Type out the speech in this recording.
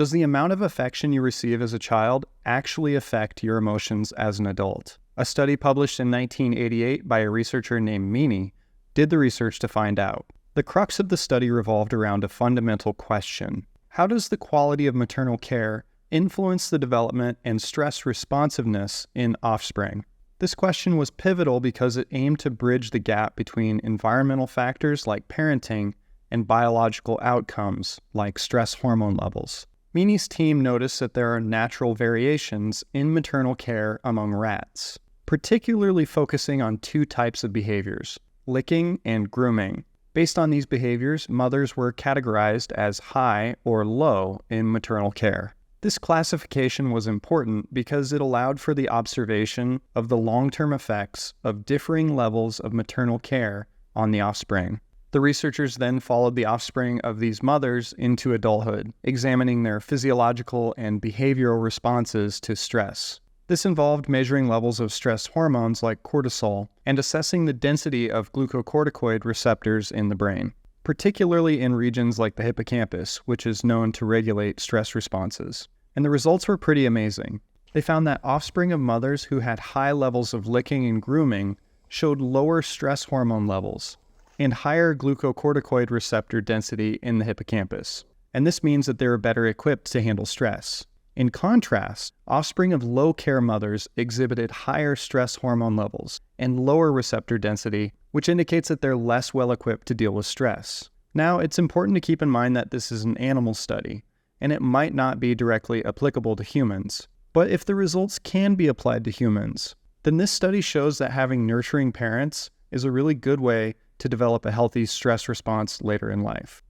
Does the amount of affection you receive as a child actually affect your emotions as an adult? A study published in 1988 by a researcher named Meaney did the research to find out. The crux of the study revolved around a fundamental question. How does the quality of maternal care influence the development and stress responsiveness in offspring? This question was pivotal because it aimed to bridge the gap between environmental factors like parenting and biological outcomes like stress hormone levels. Meaney's team noticed that there are natural variations in maternal care among rats, particularly focusing on two types of behaviors, licking and grooming. Based on these behaviors, mothers were categorized as high or low in maternal care. This classification was important because it allowed for the observation of the long-term effects of differing levels of maternal care on the offspring. The researchers then followed the offspring of these mothers into adulthood, examining their physiological and behavioral responses to stress. This involved measuring levels of stress hormones like cortisol and assessing the density of glucocorticoid receptors in the brain, particularly in regions like the hippocampus, which is known to regulate stress responses. And the results were pretty amazing. They found that offspring of mothers who had high levels of licking and grooming showed lower stress hormone levels and higher glucocorticoid receptor density in the hippocampus. And this means that they were better equipped to handle stress. In contrast, offspring of low-care mothers exhibited higher stress hormone levels and lower receptor density, which indicates that they're less well-equipped to deal with stress. Now, it's important to keep in mind that this is an animal study, and it might not be directly applicable to humans. But if the results can be applied to humans, then this study shows that having nurturing parents is a really good way to develop a healthy stress response later in life.